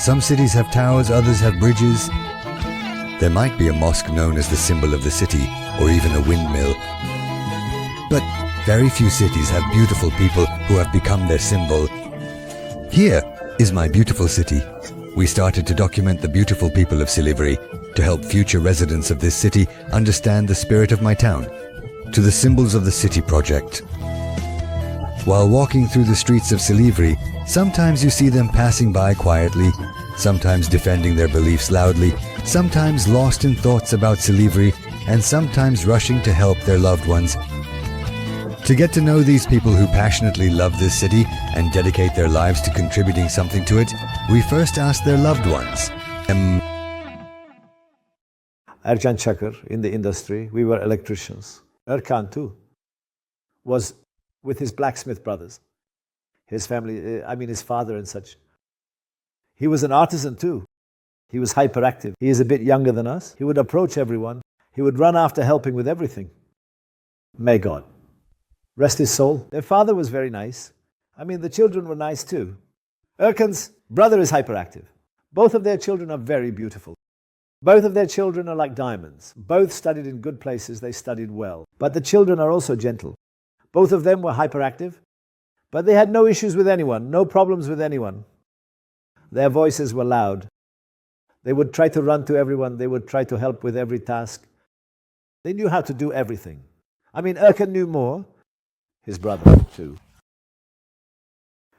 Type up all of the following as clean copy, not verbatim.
Some cities have towers, others have bridges. There might be a mosque known as the symbol of the city, or even a windmill. But very few cities have beautiful people who have become their symbol. Here is my beautiful city. We started to document the beautiful people of Silivri to help future residents of this city understand the spirit of my town. To the Symbols of the City project. While walking through the streets of Silivri, sometimes you see them passing by quietly, sometimes defending their beliefs loudly, sometimes lost in thoughts about Silivri, and sometimes rushing to help their loved ones. To get to know these people who passionately love this city and dedicate their lives to contributing something to it, we first ask their loved ones. Ercan Çakır, in the industry, we were electricians. Ercan too was with his blacksmith brothers, his family, his father and such. He was an artisan too. He was hyperactive. He is a bit younger than us. He would approach everyone. He would run after helping with everything. May God rest his soul. Their father was very nice. The children were nice too. Ercan's brother is hyperactive. Both of their children are very beautiful. Both of their children are like diamonds. Both studied in good places. They studied well. But the children are also gentle. Both of them were hyperactive, but they had no issues with anyone, no problems with anyone. Their voices were loud. They would try to run to everyone. They would try to help with every task. They knew how to do everything. Ercan knew more. His brother too.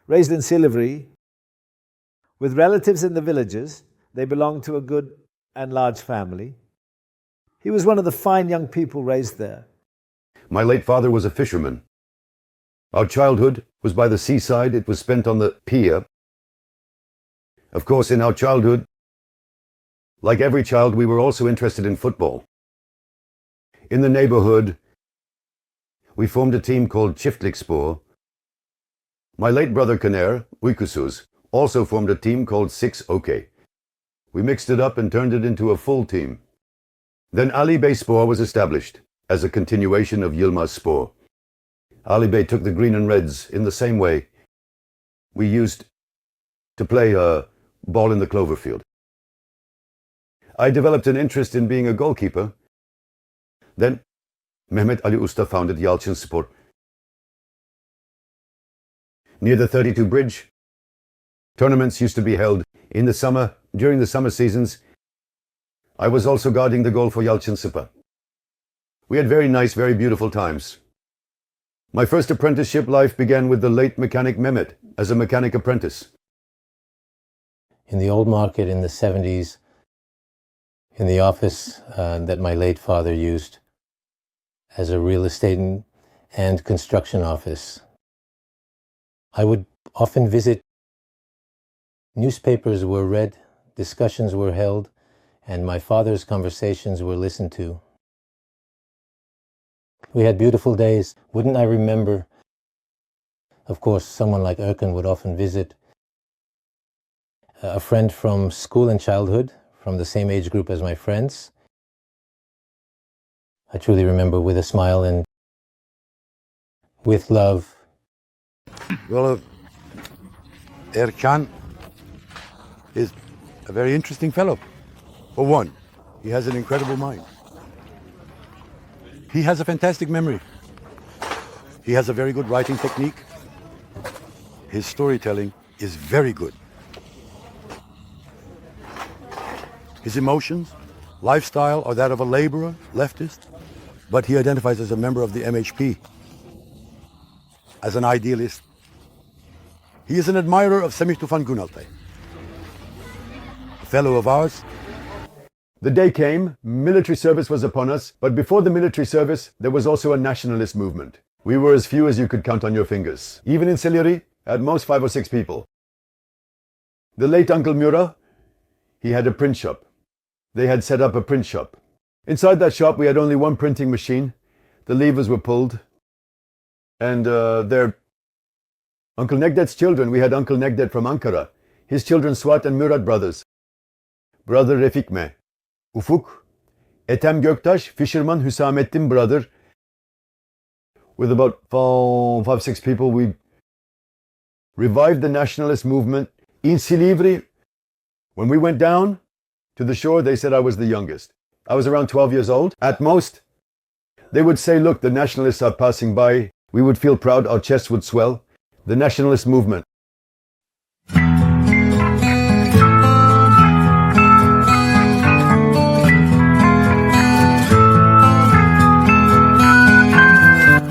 Raised in Silivri, with relatives in the villages, they belonged to a good and large family. He was one of the fine young people raised there. My late father was a fisherman. Our childhood was by the seaside. It was spent on the pier. Of course, in our childhood, like every child, we were also interested in football. In the neighborhood, we formed a team called Çiftlikspor. My late brother Caner, Uykusuz, also formed a team called Six OK. We mixed it up and turned it into a full team. Then Ali Bey Spor was established as a continuation of Yılmaz Spor. Ali Bey took the green and reds in the same way we used to play ball in the clover field. I developed an interest in being a goalkeeper. Then Mehmet Ali Usta founded Yalçınspor. Near the 32 Bridge, tournaments used to be held in the summer, during the summer seasons. I was also guarding the goal for Yalçınspor. We had very nice, very beautiful times. My first apprenticeship life began with the late mechanic Mehmet as a mechanic apprentice. In the old market in the 70s, in the office that my late father used as a real estate and construction office, I would often visit. Newspapers were read, discussions were held, and my father's conversations were listened to. We had beautiful days. Wouldn't I remember? Of course, someone like Ercan would often visit. A friend from school and childhood, from the same age group as my friends. I truly remember with a smile and with love. Well, Ercan is a very interesting fellow. For one, he has an incredible mind. He has a fantastic memory. He has a very good writing technique. His storytelling is very good. His emotions, lifestyle are that of a laborer, leftist, but he identifies as a member of the MHP, as an idealist. He is an admirer of Semih Tufan Günaltay, a fellow of ours. The day came, military service was upon us, but before the military service, there was also a nationalist movement. We were as few as you could count on your fingers. Even in Silivri, at most 5 or 6 people. The late Uncle Mura, he had a print shop. They had set up a print shop. Inside that shop, we had only one printing machine. The levers were pulled. And their Uncle Negdet's children, we had Uncle Negdet from Ankara. His children, Suat and Murat brothers. Brother Refikme. Ufuk, Ethem Göktaş, Fisherman Hüsamettin brother. With about 5, 6 people, we revived the nationalist movement in Silivri. When we went down to the shore, they said I was the youngest. I was around 12 years old at most. They would say, look, the nationalists are passing by. We would feel proud, our chests would swell. The nationalist movement.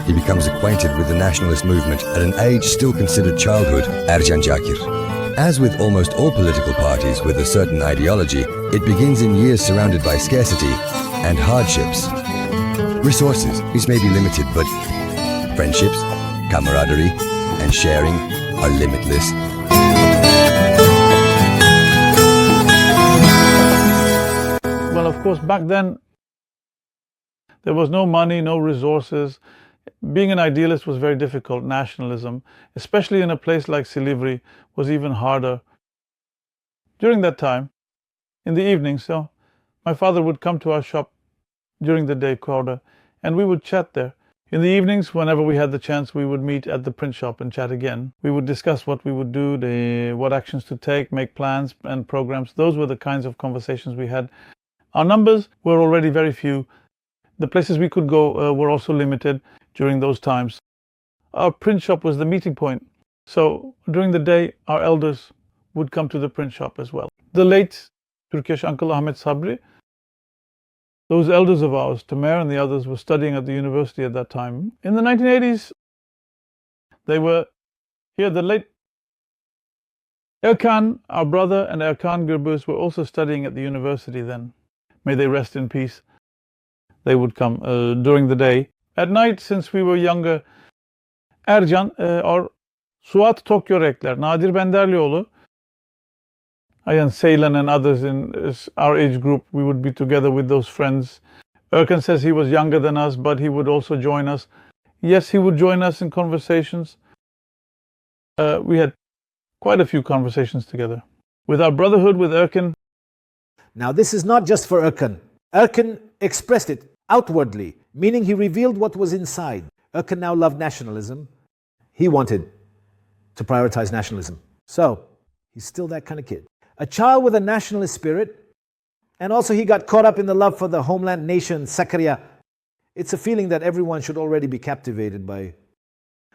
He becomes acquainted with the nationalist movement at an age still considered childhood, Ercan Çakır. As with almost all political parties with a certain ideology, it begins in years surrounded by scarcity and hardships. Resources, these may be limited, but friendships, camaraderie, and sharing are limitless. Well, of course, back then, there was no money, no resources. Being an idealist was very difficult. Nationalism, especially in a place like Silivri, was even harder. During that time, in the evening, so my father would come to our shop during the day quarter, and we would chat there. In the evenings, whenever we had the chance, we would meet at the print shop and chat again. We would discuss what we would do, what actions to take, make plans and programs. Those were the kinds of conversations we had. Our numbers were already very few. The places we could go were also limited during those times. Our print shop was the meeting point. So during the day, our elders would come to the print shop as well. The late Turkish Uncle Ahmet Sabri, those elders of ours, Tamer and the others, were studying at the university at that time. In the 1980s, they were here. The late Ercan, our brother, and Ercan Gürbüz were also studying at the university then. May they rest in peace. They would come during the day. At night, since we were younger, Ercan or Suat Tokyorekler, Nadir Benderlioğlu, and Seylan and others in our age group, we would be together with those friends. Ercan says he was younger than us, but he would also join us. Yes, he would join us in conversations. We had quite a few conversations together. With our brotherhood with Ercan. Now, this is not just for Ercan. Ercan expressed it outwardly, meaning he revealed what was inside. Ercan now loved nationalism. He wanted to prioritize nationalism. So, he's still that kind of kid. A child with a nationalist spirit, and also he got caught up in the love for the homeland nation, Sakarya. It's a feeling that everyone should already be captivated by.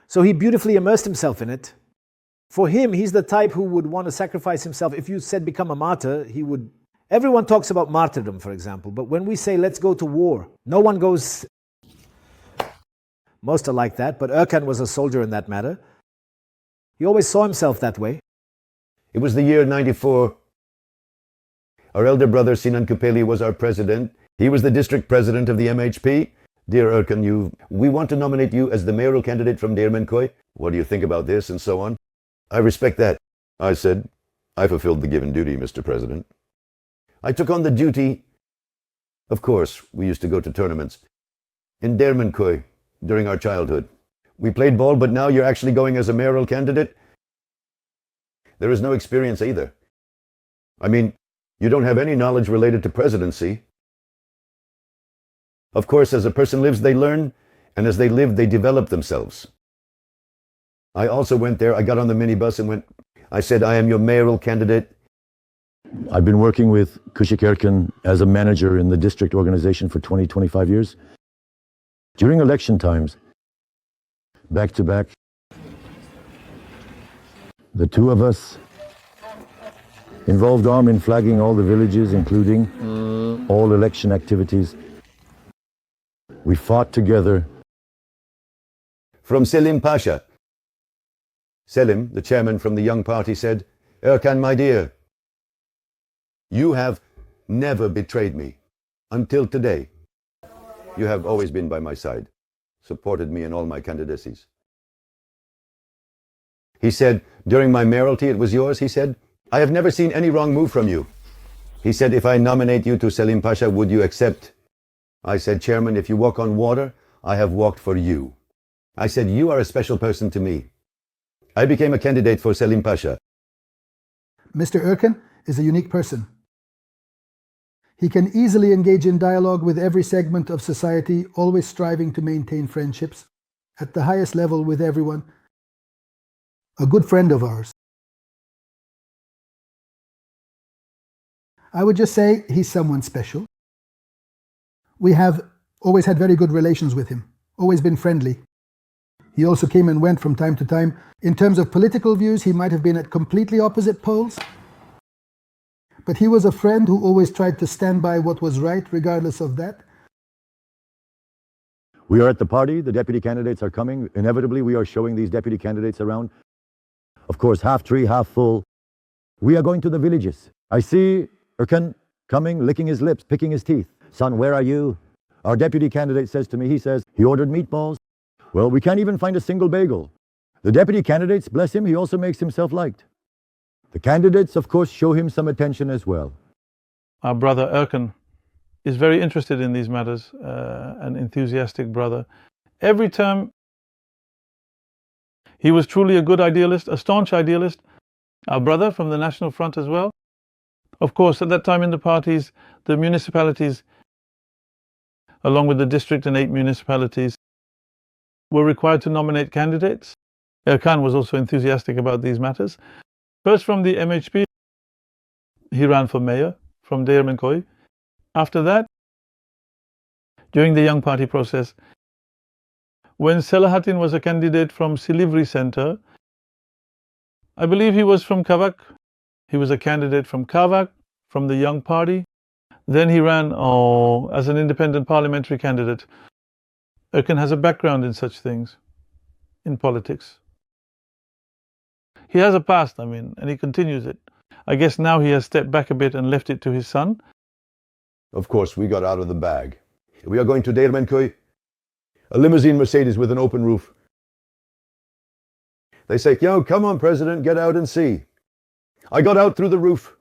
So he beautifully immersed himself in it. For him, he's the type who would want to sacrifice himself. If you said become a martyr, he would. Everyone talks about martyrdom, for example, but when we say let's go to war, no one goes. Most are like that, but Ercan was a soldier in that matter. He always saw himself that way. It was the year 94. Our elder brother Sinan Küpeli was our president. He was the district president of the MHP. Dear Ercan, we want to nominate you as the mayoral candidate from Değirmenköy. What do you think about this? And so on. I respect that. I said, I fulfilled the given duty, Mr. President. I took on the duty. Of course, we used to go to tournaments in Değirmenköy during our childhood. We played ball, but now you're actually going as a mayoral candidate. There is no experience either. I mean, you don't have any knowledge related to presidency. Of course, as a person lives, they learn, and as they live, they develop themselves. I also went there, I got on the minibus and I said, I am your mayoral candidate. I've been working with Kushik Ercan as a manager in the district organization for 25 years. During election times, back to back, the two of us involved arm in flagging all the villages, including all election activities. We fought together. From Selim Pasha. Selim, the chairman from the Young Party, said, Ercan, my dear, you have never betrayed me until today. You have always been by my side, supported me in all my candidacies. He said, during my mayoralty, it was yours. He said, I have never seen any wrong move from you. He said, if I nominate you to Selim Pasha, would you accept? I said, Chairman, if you walk on water, I have walked for you. I said, you are a special person to me. I became a candidate for Selim Pasha. Mr. Ercan is a unique person. He can easily engage in dialogue with every segment of society, always striving to maintain friendships at the highest level with everyone. A good friend of ours. I would just say he's someone special. We have always had very good relations with him, always been friendly. He also came and went from time to time. In terms of political views, he might have been at completely opposite poles. But he was a friend who always tried to stand by what was right, regardless of that. We are at the party. The deputy candidates are coming. Inevitably, we are showing these deputy candidates around. Of course, half tree, half full. We are going to the villages. I see Ercan coming, licking his lips, picking his teeth. Son, where are you? Our deputy candidate says to me, he says, he ordered meatballs. Well, we can't even find a single bagel. The deputy candidates, bless him, he also makes himself liked. The candidates, of course, show him some attention as well. Our brother Ercan is very interested in these matters, an enthusiastic brother. Every term, he was truly a good idealist, a staunch idealist. Our brother from the National Front as well. Of course, at that time in the parties, the municipalities, along with the district and 8 municipalities, were required to nominate candidates. Ercan was also enthusiastic about these matters. First from the MHP, he ran for mayor from Değirmenköy. After that, during the Young Party process, when Selahattin was a candidate from Silivri Center, I believe he was from Kavak. He was a candidate from Kavak, from the Young Party. Then he ran as an independent parliamentary candidate. Ercan has a background in such things, in politics. He has a past, and he continues it. I guess now he has stepped back a bit and left it to his son. Of course, we got out of the bag. We are going to Değirmenköy, a limousine Mercedes with an open roof. They say, yo, come on, President, get out and see. I got out through the roof.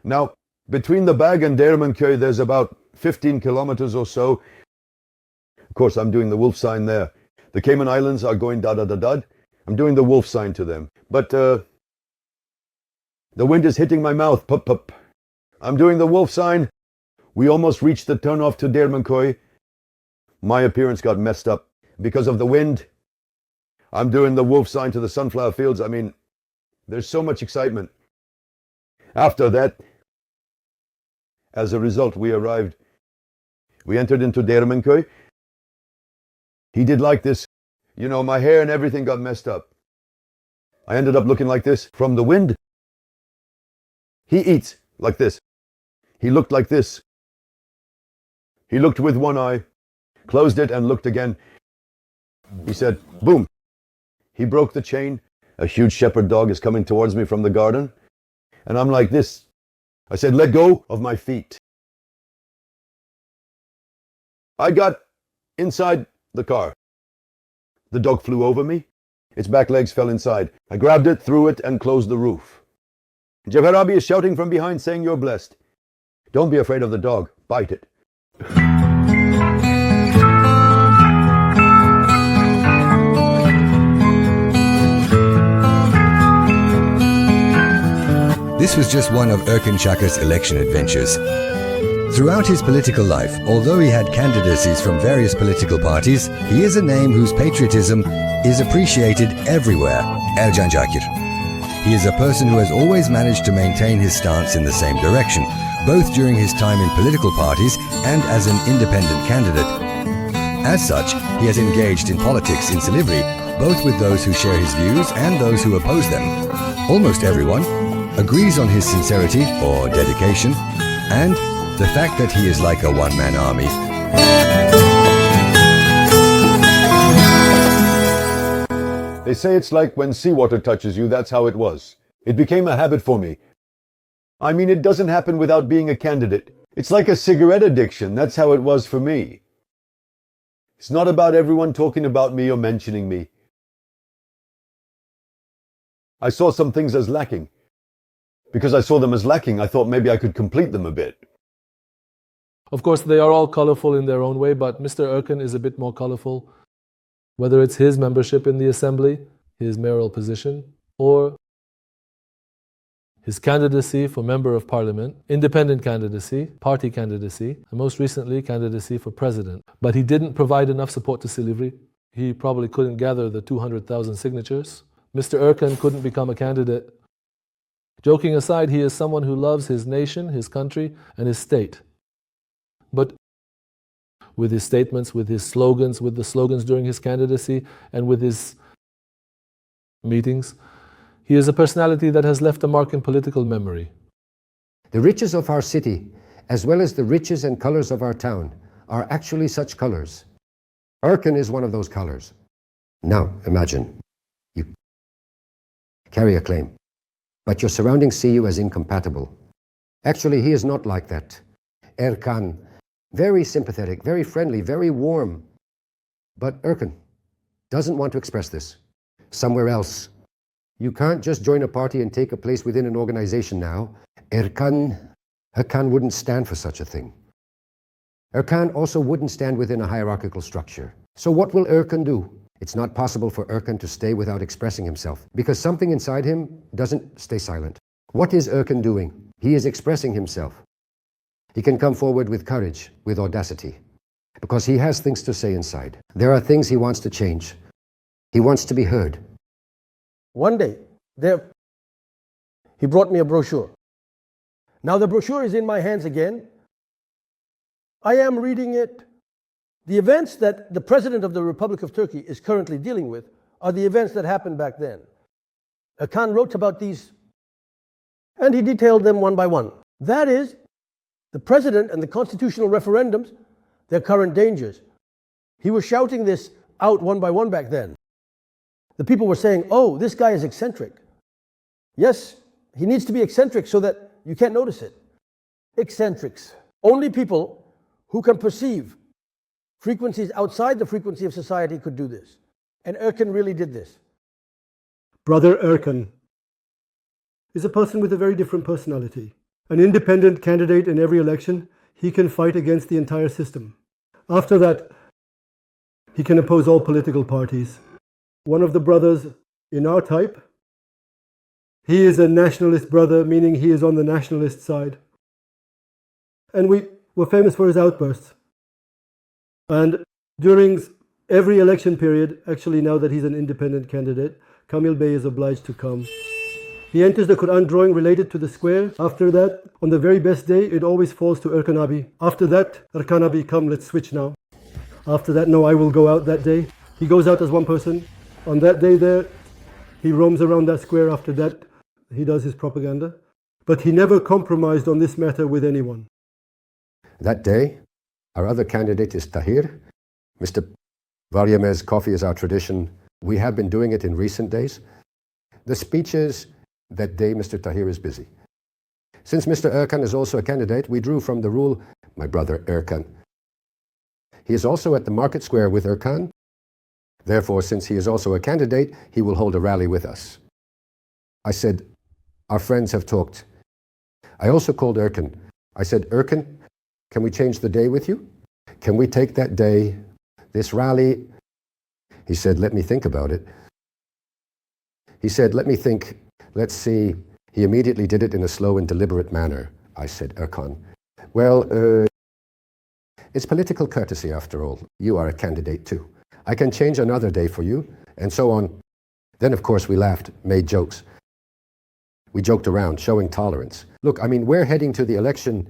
Now, between the bag and Değirmenköy, there's about 15 kilometers or so. Of course, I'm doing the wolf sign there. The Cayman Islands are going da-da-da-dud. I'm doing the wolf sign to them. But the wind is hitting my mouth. Pup-pup. I'm doing the wolf sign. We almost reached the turnoff to Değirmenköy. My appearance got messed up because of the wind. I'm doing the wolf sign to the sunflower fields. There's so much excitement. After that, as a result, we arrived. We entered into Değirmenköy. He did like this. My hair and everything got messed up. I ended up looking like this from the wind. He eats like this. He looked like this. He looked with one eye, closed it and looked again. He said, boom. He broke the chain. A huge shepherd dog is coming towards me from the garden. And I'm like this. I said, let go of my feet. I got inside the car. The dog flew over me. Its back legs fell inside. I grabbed it, threw it, and closed the roof. Javer Abi is shouting from behind, saying, you're blessed. Don't be afraid of the dog. Bite it. This was just one of Ercan Çakır's election adventures. Throughout his political life, although he had candidacies from various political parties, he is a name whose patriotism is appreciated everywhere, Ercan Çakır. He is a person who has always managed to maintain his stance in the same direction, both during his time in political parties and as an independent candidate. As such, he has engaged in politics in Silivri, both with those who share his views and those who oppose them. Almost everyone agrees on his sincerity or dedication, and the fact that he is like a one-man army. They say it's like when seawater touches you, that's how it was. It became a habit for me. It doesn't happen without being a candidate. It's like a cigarette addiction, that's how it was for me. It's not about everyone talking about me or mentioning me. I saw some things as lacking. Because I saw them as lacking, I thought maybe I could complete them a bit. Of course, they are all colorful in their own way, but Mr. Ercan is a bit more colorful. Whether it's his membership in the assembly, his mayoral position, or his candidacy for member of parliament, independent candidacy, party candidacy, and most recently candidacy for president. But he didn't provide enough support to Silivri. He probably couldn't gather the 200,000 signatures. Mr. Ercan couldn't become a candidate Joking aside, he is someone who loves his nation, his country, and his state. But with his statements, with his slogans, with the slogans during his candidacy, and with his meetings, he is a personality that has left a mark in political memory. The riches of our city, as well as the riches and colors of our town, are actually such colors. Ercan is one of those colors. Now, imagine, you carry a claim, but your surroundings see you as incompatible. Actually, he is not like that. Ercan, very sympathetic, very friendly, very warm. But Ercan doesn't want to express this. Somewhere else. You can't just join a party and take a place within an organization now. Ercan wouldn't stand for such a thing. Ercan also wouldn't stand within a hierarchical structure. So what will Ercan do? It's not possible for Ercan to stay without expressing himself, because something inside him doesn't stay silent. What is Ercan doing? He is expressing himself. He can come forward with courage, with audacity, because he has things to say inside. There are things he wants to change. He wants to be heard. One day, he brought me a brochure. Now the brochure is in my hands again. I am reading it. The events that the President of the Republic of Turkey is currently dealing with are the events that happened back then. Ercan wrote about these, and he detailed them one by one. That is, the President and the constitutional referendums, their current dangers. He was shouting this out one by one back then. The people were saying, oh, this guy is eccentric. Yes, he needs to be eccentric so that you can't notice it. Eccentrics. Only people who can perceive frequencies outside the frequency of society could do this. And Ercan really did this. Brother Ercan is a person with a very different personality. An independent candidate in every election, he can fight against the entire system. After that, he can oppose all political parties. One of the brothers in our type, he is a nationalist brother, meaning he is on the nationalist side. And we were famous for his outbursts. And during every election period, actually now that he's an independent candidate, Kamil Bey is obliged to come. He enters the Quran drawing related to the square. After that, on the very best day, it always falls to Ercan Abi. After that, Ercan Abi, come, let's switch now. After that, no, I will go out that day. He goes out as one person. On that day there, he roams around that square. After that, he does his propaganda. But he never compromised on this matter with anyone. That day, our other candidate is Tahir. Mr. Varyemez, coffee is our tradition. We have been doing it in recent days. The speeches, that day Mr. Tahir is busy. Since Mr. Ercan is also a candidate, we drew from the rule, my brother Ercan. He is also at the market square with Ercan. Therefore, since he is also a candidate, he will hold a rally with us. I said, our friends have talked. I also called Ercan. I said, Ercan, can we change the day with you? Can we take that day, this rally? He said, let me think about it. He said, let me think. Let's see. He immediately did it in a slow and deliberate manner. I said, Ercan, well, it's political courtesy after all. You are a candidate too. I can change another day for you, and so on. Then, of course, we laughed, made jokes. We joked around, showing tolerance. Look, I mean, we're heading to the election.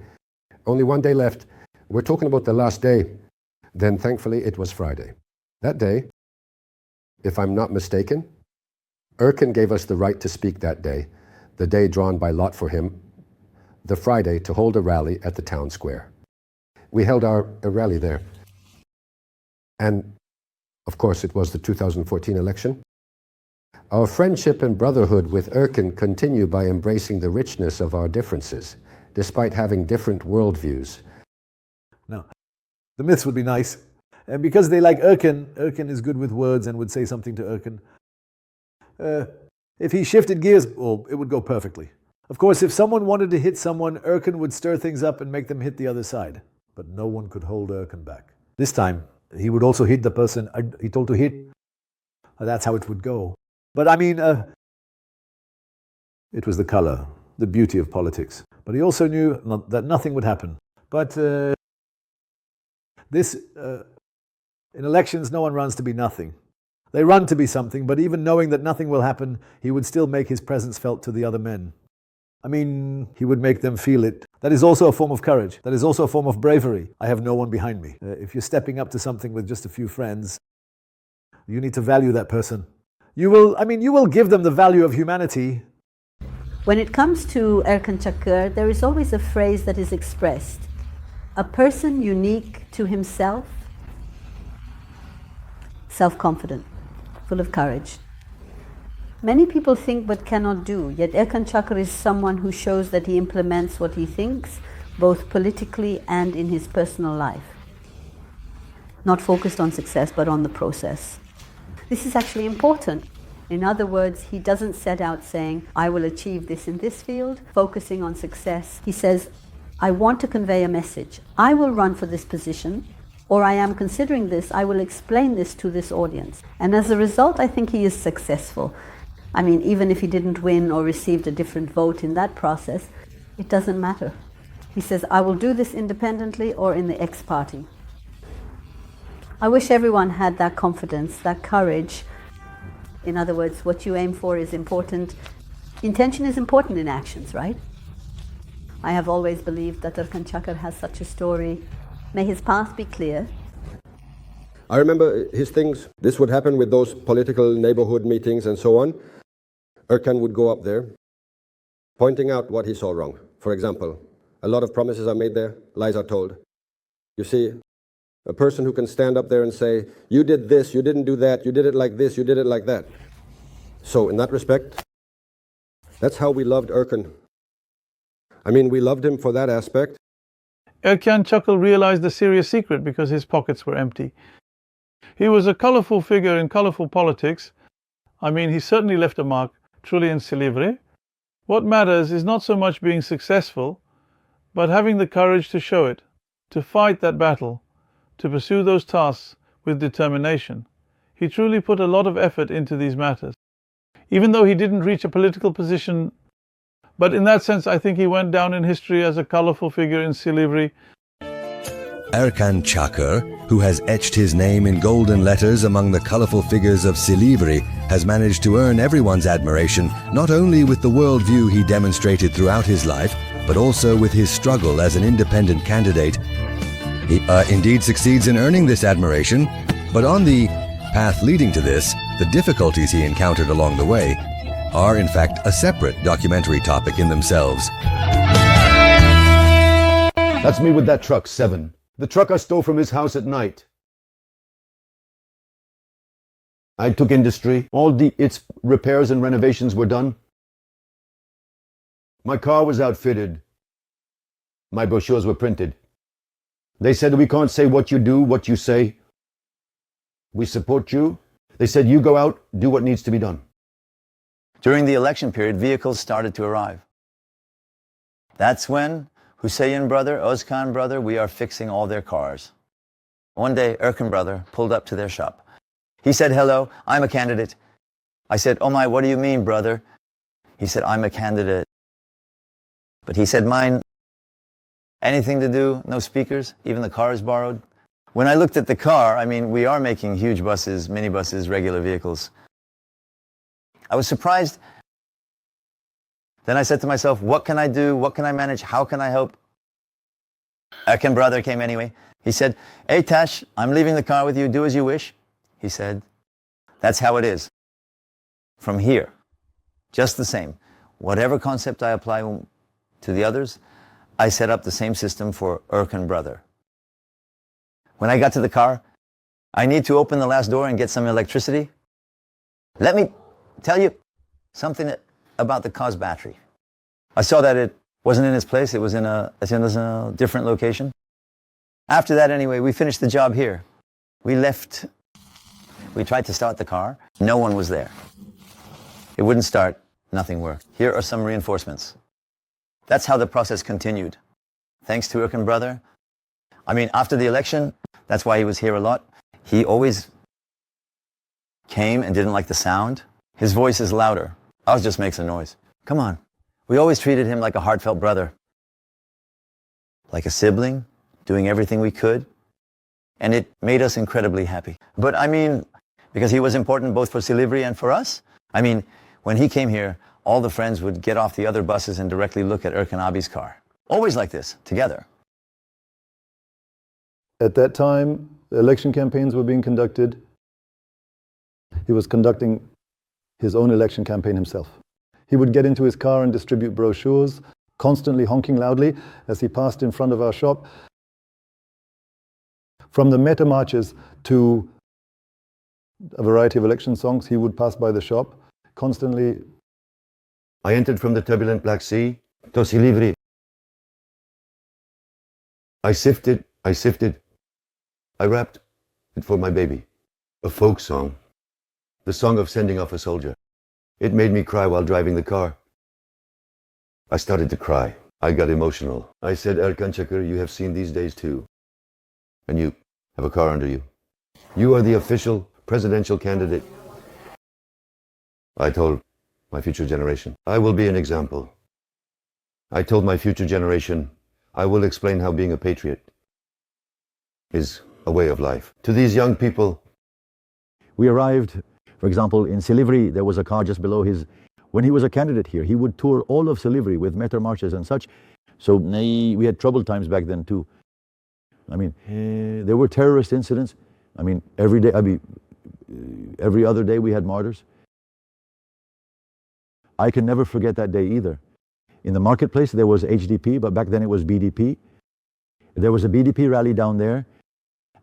Only one day left. We're talking about the last day. Then, thankfully, it was Friday. That day, if I'm not mistaken, Ercan gave us the right to speak that day, the day drawn by lot for him, the Friday, to hold a rally at the town square. We held a rally there. And, of course, it was the 2014 election. Our friendship and brotherhood with Ercan continue by embracing the richness of our differences, despite having different worldviews. Now, the myths would be nice. And because they like Ercan, Ercan is good with words and would say something to Ercan. If he shifted gears, well, it would go perfectly. Of course, if someone wanted to hit someone, Ercan would stir things up and make them hit the other side. But no one could hold Ercan back. This time, he would also hit the person he told to hit. That's how it would go. But I mean, it was the color, the beauty of politics. But he also knew that nothing would happen. But in elections, no one runs to be nothing. They run to be something, but even knowing that nothing will happen, he would still make his presence felt to the other men. I mean, he would make them feel it. That is also a form of courage. That is also a form of bravery. I have no one behind me. If you're stepping up to something with just a few friends, you need to value that person. You will give them the value of humanity. When it comes to Ercan Çakır, there is always a phrase that is expressed. A person unique to himself, self-confident, full of courage. Many people think but cannot do, yet Ercan Çakır is someone who shows that he implements what he thinks, both politically and in his personal life. Not focused on success, but on the process. This is actually important. In other words, he doesn't set out saying, I will achieve this in this field, focusing on success. He says, I want to convey a message. I will run for this position, or I am considering this, I will explain this to this audience. And as a result, I think he is successful. I mean, even if he didn't win or received a different vote in that process, it doesn't matter. He says, I will do this independently or in the X party. I wish everyone had that confidence, that courage. In other words, what you aim for is important. Intention is important in actions, right? I have always believed that Ercan Çakır has such a story. May his path be clear. I remember his things. This would happen with those political neighborhood meetings and so on. Ercan would go up there, pointing out what he saw wrong. For example, a lot of promises are made there, lies are told. You see, a person who can stand up there and say, you did this, you didn't do that, you did it like this, you did it like that. So in that respect, that's how we loved Ercan. I mean, we loved him for that aspect. Ercan Çakır realized the serious secret because his pockets were empty. He was a colorful figure in colorful politics. I mean, he certainly left a mark, truly in Silivri. What matters is not so much being successful, but having the courage to show it, to fight that battle, to pursue those tasks with determination. He truly put a lot of effort into these matters. Even though he didn't reach a political position, but in that sense I think he went down in history as a colorful figure in Silivri. Ercan Çakır, who has etched his name in golden letters among the colorful figures of Silivri, has managed to earn everyone's admiration, not only with the worldview he demonstrated throughout his life, but also with his struggle as an independent candidate. He indeed succeeds in earning this admiration, but on the path leading to this, the difficulties he encountered along the way are in fact a separate documentary topic in themselves. That's me with that truck, 7. The truck I stole from his house at night. I took industry. All its repairs and renovations were done. My car was outfitted. My brochures were printed. They said, we can't say what you do, what you say. We support you. They said, you go out, do what needs to be done. During the election period, vehicles started to arrive. That's when Hüseyin brother, Özkan brother, we are fixing all their cars. One day, Ercan brother pulled up to their shop. He said, hello, I'm a candidate. I said, oh my, what do you mean, brother? He said, I'm a candidate. But he said, mine, anything to do, no speakers, even the car is borrowed. When I looked at the car, I mean, we are making huge buses, minibuses, regular vehicles. I was surprised. Then I said to myself, what can I do? What can I manage? How can I help? Ercan brother came anyway. He said, hey Tash, I'm leaving the car with you. Do as you wish. He said, that's how it is. From here, just the same. Whatever concept I apply to the others, I set up the same system for Ercan brother. When I got to the car, I need to open the last door and get some electricity. Let me tell you something about the car's battery. I saw that it wasn't in its place. It was in a different location. After that, anyway, we finished the job here. We left. We tried to start the car. No one was there. It wouldn't start. Nothing worked. Here are some reinforcements. That's how the process continued. Thanks to Ercan brother. I mean, after the election, that's why he was here a lot. He always came and didn't like the sound. His voice is louder. Ours just makes a noise. Come on. We always treated him like a heartfelt brother. Like a sibling, doing everything we could. And it made us incredibly happy. But I mean, because he was important both for Silivri and for us. I mean, when he came here, all the friends would get off the other buses and directly look at Ercan abi's car. Always like this, together. At that time, election campaigns were being conducted. He was conducting his own election campaign himself. He would get into his car and distribute brochures, constantly honking loudly as he passed in front of our shop. From the meta marches to a variety of election songs, he would pass by the shop, constantly. I entered from the turbulent Black Sea, to Silivri. I sifted, I rapped it for my baby. A folk song, the song of sending off a soldier. It made me cry while driving the car. I started to cry. I got emotional. I said, Ercan Çakır, you have seen these days too. And you have a car under you. You are the official presidential candidate. I told my future generation, I will be an example. I told my future generation, I will explain how being a patriot is a way of life. To these young people, we arrived, for example, in Silivri. There was a car just below his. When he was a candidate here, he would tour all of Silivri with metro marches and such. So we had troubled times back then too. I mean, there were terrorist incidents. I mean, every day, every other day we had martyrs. I can never forget that day either. In the marketplace, there was HDP, but back then it was BDP. There was a BDP rally down there.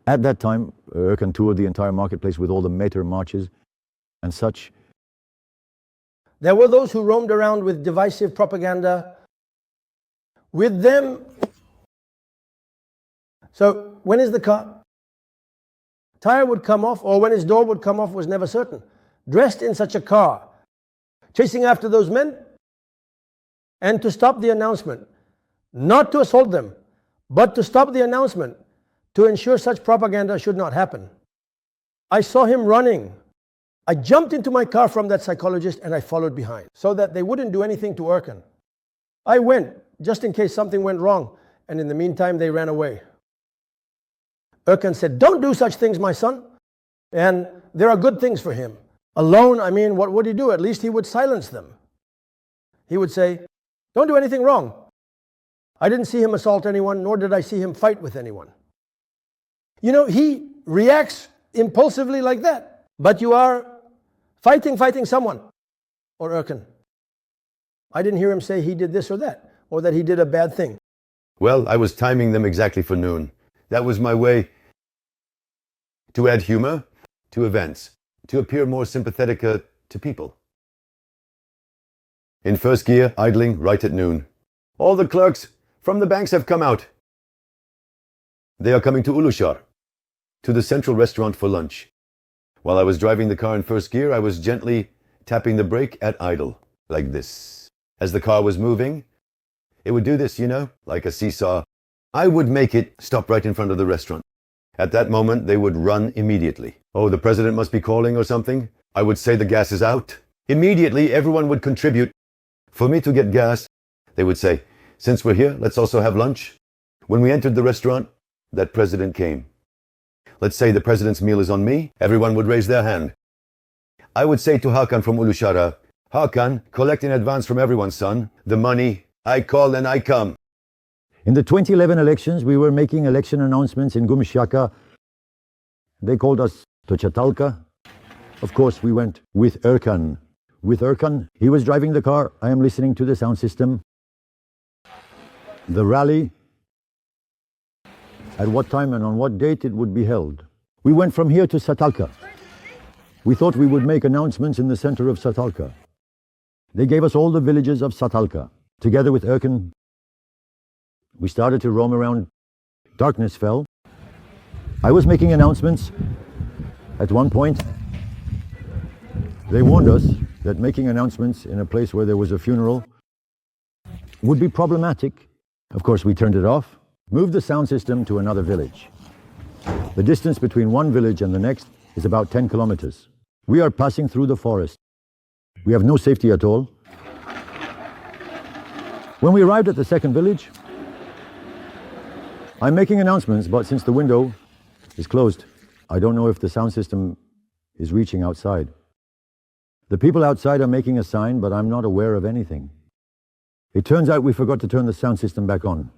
At that time, Ercan toured the entire marketplace with all the metro marches and such. There were those who roamed around with divisive propaganda. With them, so when is the car? Tire would come off, or when his door would come off was never certain. Dressed in such a car, chasing after those men, and to stop the announcement, not to assault them, but to stop the announcement, to ensure such propaganda should not happen. I saw him running. I jumped into my car from that psychologist and I followed behind so that they wouldn't do anything to Ercan. I went just in case something went wrong, and in the meantime they ran away. Ercan said, "Don't do such things, my son." And there are good things for him. Alone, I mean, what would he do? At least he would silence them. He would say, "Don't do anything wrong." I didn't see him assault anyone, nor did I see him fight with anyone. You know, he reacts impulsively like that. But you are fighting someone, or Ercan. I didn't hear him say he did this or that, or that he did a bad thing. well, I was timing them exactly for noon. That was my way to add humor to events, to appear more sympathetic to people. In first gear, idling right at noon. All the clerks from the banks have come out. They are coming to Uluşar, to the central restaurant for lunch. While I was driving the car in first gear, I was gently tapping the brake at idle, like this. As the car was moving, it would do this, like a seesaw. I would make it stop right in front of the restaurant. At that moment, they would run immediately. Oh, the president must be calling or something. I would say the gas is out. Immediately, everyone would contribute. For me to get gas, they would say, since we're here, let's also have lunch. When we entered the restaurant, that president came. Let's say the president's meal is on me, everyone would raise their hand. I would say to Hakan from Uluşara, Hakan, collect in advance from everyone, son. The money, I call and I come. In the 2011 elections, we were making election announcements in Gümüşyaka. They called us to Çatalca. Of course, we went with Ercan. With Ercan, he was driving the car. I am listening to the sound system. The rally, at what time and on what date it would be held. We went from here to Çatalca. We thought we would make announcements in the center of Çatalca. They gave us all the villages of Çatalca. Together with Ercan, we started to roam around. Darkness fell. I was making announcements. At one point, they warned us that making announcements in a place where there was a funeral would be problematic. Of course, we turned it off, moved the sound system to another village. The distance between one village and the next is about 10 kilometers. We are passing through the forest. We have no safety at all. When we arrived at the second village, I'm making announcements, but since the window is closed, I don't know if the sound system is reaching outside. The people outside are making a sign, but I'm not aware of anything. It turns out we forgot to turn the sound system back on.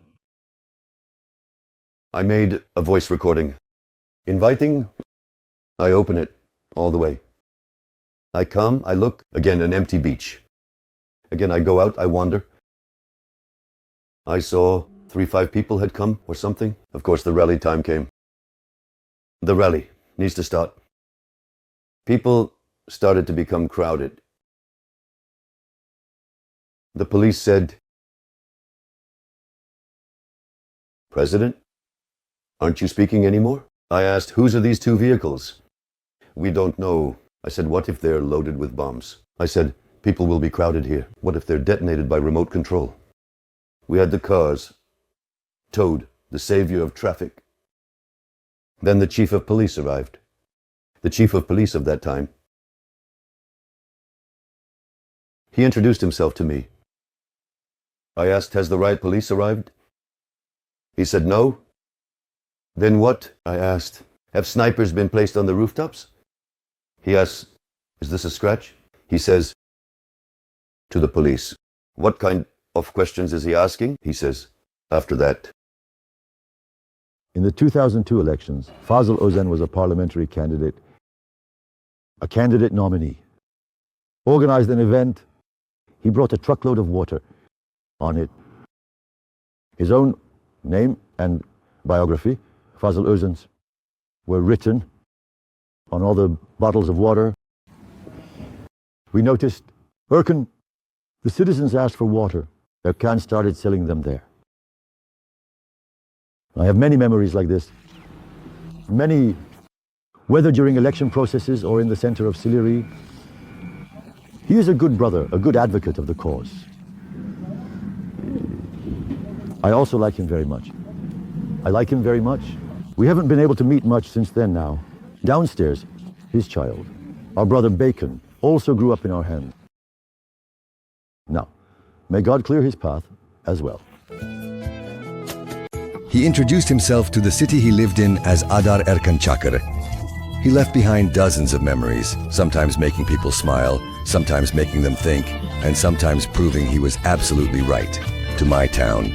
I made a voice recording. Inviting, I open it all the way. I come, I look, again an empty beach. Again I go out, I wander. I saw 3-5 people had come or something. Of course the rally time came. The rally needs to start. People started to become crowded. The police said, "President, aren't you speaking anymore?" I asked, "Whose are these 2 vehicles?" "We don't know." I said, "What if they're loaded with bombs?" I said, "People will be crowded here. What if they're detonated by remote control?" We had the cars towed, the savior of traffic. Then the chief of police arrived. The chief of police of that time. He introduced himself to me. I asked, "Has the riot police arrived?" He said, "No." "Then what?" I asked. "Have snipers been placed on the rooftops?" He asks, "Is this a scratch?" He says to the police, "What kind of questions is he asking?" He says, after that. In the 2002 elections, Fazıl Özen was a parliamentary candidate, a candidate nominee. Organized an event. He brought a truckload of water. On it, his own name and biography, Fazıl Özen's, were written on all the bottles of water. We noticed, Ercan, the citizens asked for water. Ercan started selling them there. I have many memories like this. Many, whether during election processes or in the center of Silivri. He is a good brother, a good advocate of the cause. I also like him very much. I like him very much. We haven't been able to meet much since then now. Downstairs, his child, our brother Bacon, also grew up in our hands. Now, may God clear his path as well. He introduced himself to the city he lived in as Adar Ercan Çakır. He left behind dozens of memories, sometimes making people smile, sometimes making them think, and sometimes proving he was absolutely right, to my town.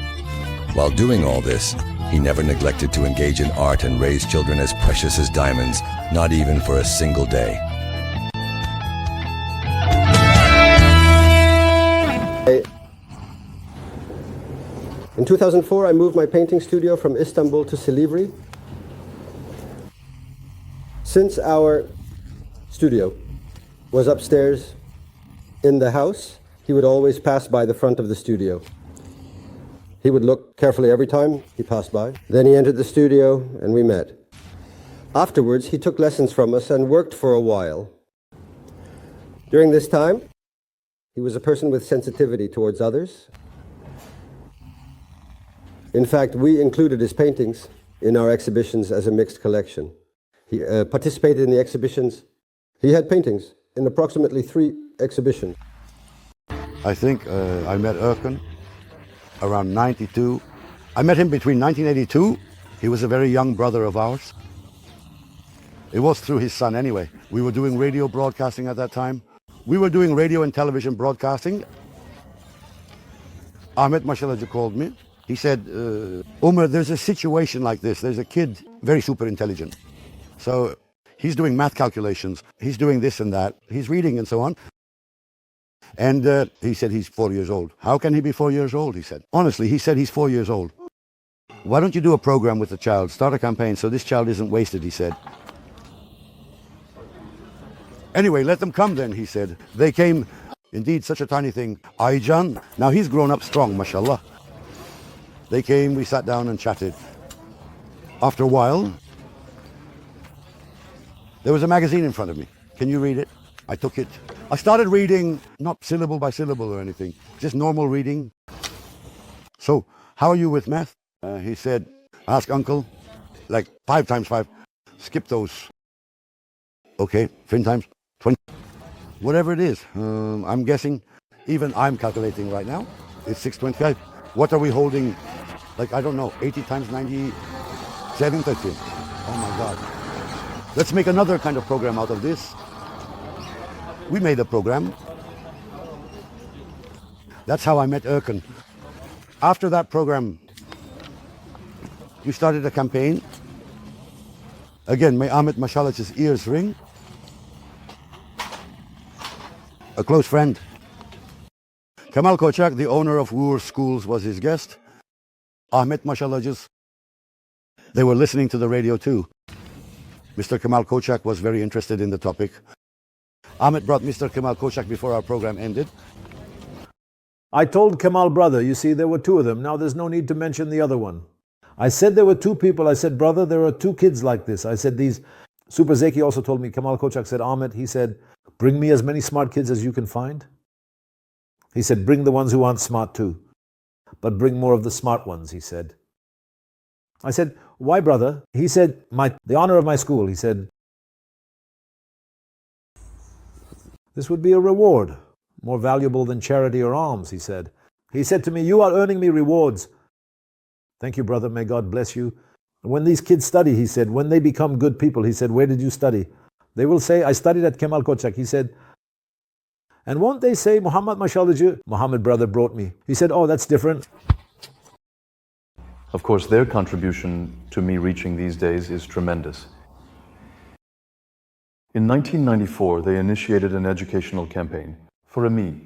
While doing all this, he never neglected to engage in art and raise children as precious as diamonds, not even for a single day. In 2004, I moved my painting studio from Istanbul to Silivri. Since our studio was upstairs in the house, he would always pass by the front of the studio. He would look carefully every time he passed by. Then he entered the studio and we met. Afterwards, he took lessons from us and worked for a while. During this time, he was a person with sensitivity towards others. In fact, we included his paintings in our exhibitions as a mixed collection. He participated in the exhibitions. He had paintings in approximately 3 exhibitions. I think I met Ercan around 92. I met him between 1982. He was a very young brother of ours. It was through his son anyway. We were doing radio broadcasting at that time. We were doing radio and television broadcasting. Ahmet Mashalacı called me. He said, Umar, there's a situation like this. There's a kid, very super intelligent. So he's doing math calculations. He's doing this and that. He's reading and so on. And he said he's 4 years old. How can he be 4 years old, he said. Honestly, he said he's 4 years old. Why don't you do a program with the child? Start a campaign so this child isn't wasted, he said. Anyway, let them come then, he said. They came, indeed, such a tiny thing. Aycan, now he's grown up strong, mashallah. They came, we sat down and chatted. After a while, there was a magazine in front of me. Can you read it? I took it. I started reading, not syllable by syllable or anything, just normal reading. So, how are you with math? He said, ask uncle, like 5 times 5. Skip those. Okay, 10 times 20. Whatever it is, I'm guessing, even I'm calculating right now, it's 625. What are we holding? Like, I don't know, 80 times 90, 713. Oh my God. Let's make another kind of program out of this. We made a program. That's how I met Ercan. After that program, we started a campaign. Again, may Ahmet Maşalacı's ears ring. A close friend. Kemal Koçak, the owner of Uğur Schools, was his guest. Ahmet Maşalacı's, they were listening to the radio too. Mr. Kemal Koçak was very interested in the topic. Ahmet brought Mr. Kemal Koçak before our program ended. I told Kemal, brother, you see, there were two of them. Now there's no need to mention the other one. I said there were two people. I said, brother, there are two kids like this. I said, these. Super Zeki also told me, Kemal Koçak said, Ahmet, he said, bring me as many smart kids as you can find. He said, bring the ones who aren't smart too. But bring more of the smart ones, he said. I said, why, brother? He said, the honor of my school. He said, this would be a reward, more valuable than charity or alms, he said. He said to me, you are earning me rewards. Thank you, brother. May God bless you. When these kids study, he said, when they become good people, he said, where did you study? They will say, I studied at Kemal Koçak. He said, and won't they say, Muhammad Maşalacı, Muhammad brother brought me. He said, oh, that's different. Of course, their contribution to me reaching these days is tremendous. In 1994, they initiated an educational campaign. For me,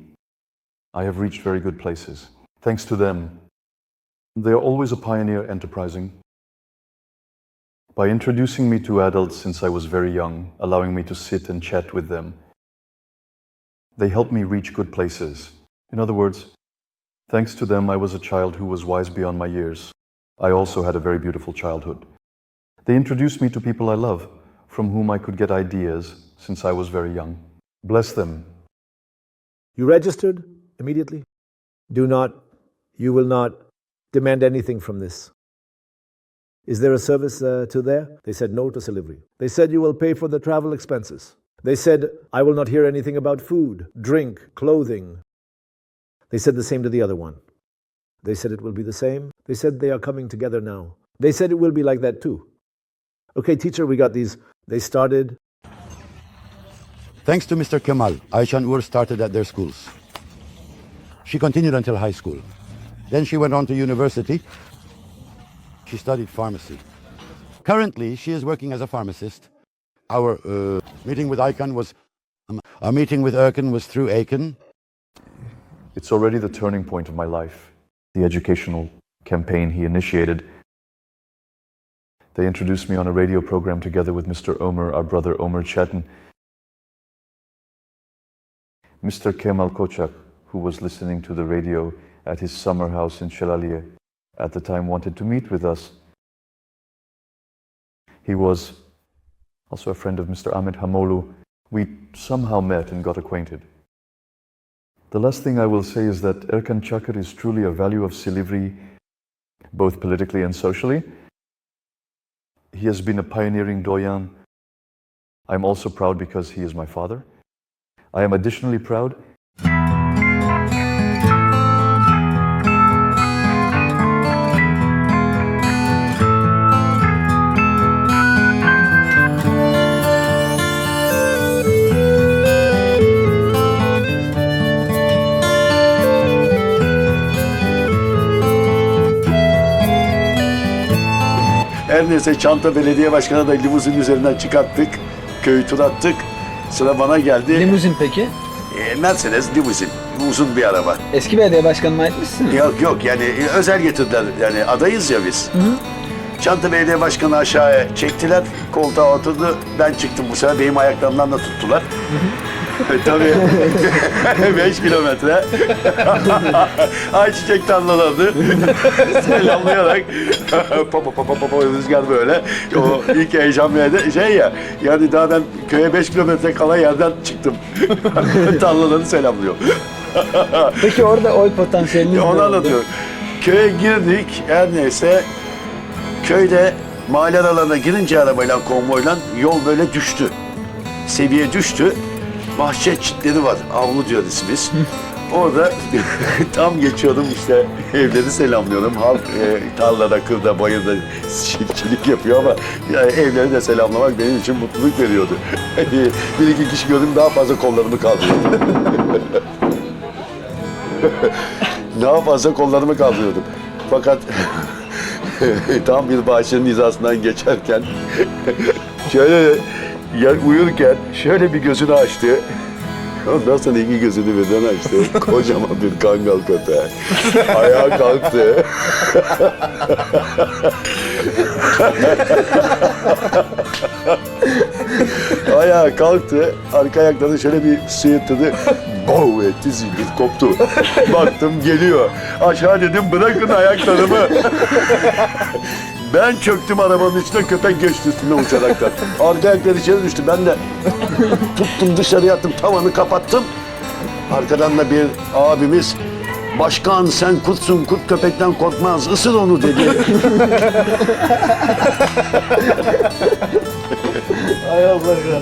I have reached very good places. Thanks to them, they are always a pioneer enterprising. By introducing me to adults since I was very young, allowing me to sit and chat with them, they helped me reach good places. In other words, thanks to them, I was a child who was wise beyond my years. I also had a very beautiful childhood. They introduced me to people I love, from whom I could get ideas since I was very young. Bless them. You registered immediately? You will not demand anything from this. Is there a service to there? They said no to Silivri. They said you will pay for the travel expenses. They said I will not hear anything about food, drink, clothing. They said the same to the other one. They said it will be the same. They said they are coming together now. They said it will be like that too. Okay, teacher, we got these. They started. Thanks to Mr. Kemal, Ayşe and Uğur started at their schools. She continued until high school. Then she went on to university. She studied pharmacy. Currently, she is working as a pharmacist. Our meeting with Ercan was through Ercan. It's already the turning point of my life. The educational campaign he initiated. They introduced me on a radio program together with Mr. Omer, our brother Omer Çetin. Mr. Kemal Koçak, who was listening to the radio at his summer house in Şelaliye, at the time wanted to meet with us. He was also a friend of Mr. Ahmet Hamolu. We somehow met and got acquainted. The last thing I will say is that Ercan Çakır is truly a value of Silivri, both politically and socially. He has been a pioneering doyen. I'm also proud because he is my father. I am additionally proud Her neyse Çanta Belediye Başkanı da limuzin üzerinden çıkarttık. Köyü tur attık. Sıra bana geldi. Limuzin peki? Mercedes limuzin. Uzun bir araba. Eski belediye başkanına aitmişsin mi? Yok yani özel getirdiler. Yani adayız ya biz. Hı. Çanta Belediye Başkanı aşağıya çektiler. Koltuğa oturdu. Ben çıktım bu sefer. Benim ayaklarımdan da tuttular. Tabii 5 kilometre ayçiçek tarlalarını selamlayarak rüzgar böyle o ilk heyecan ya yani daha ben köye 5 kilometre kala yerden çıktım tarlalarını selamlıyor. Peki orada oy potansiyeliniz onu anlatıyor. Köye girdik her neyse köyde mahalle aralarına girince arabayla konvoyla yol böyle düştü. Seviye düştü. Bahçe çitleri var, avlu diyor ismimiz. Orada tam geçiyordum işte evleri selamlıyorum. Halk tarlada, kırda, bayırda çiftçilik yapıyor ama yani evleri de selamlamak benim için mutluluk veriyordu. Bir iki kişi gördüm daha fazla kollarımı kaldırıyordum. Daha fazla kollarımı kaldırıyordum. Fakat tam bir bahçenin hizasından geçerken şöyle uyurken şöyle bir gözünü açtı. Ondan sonra iki gözünü birden açtı. Kocaman bir kangal köpeği. Ayağa kalktı. Ayağa kalktı. Arka ayaklarını şöyle bir sıyırttı. Bow etti, zincir koptu. Baktım geliyor. Aşağı dedim bırakın ayaklarımı. Ben çöktüm arabanın içine, köpek geçti üstüne uçaraktan. Arka ayakları içeri düştü. Ben de tuttum dışarıya attım, tavanı kapattım. Arkadan da bir abimiz, başkan sen kurtsun, kurt köpekten korkmaz, ısır onu dedi. Ay Allah ya.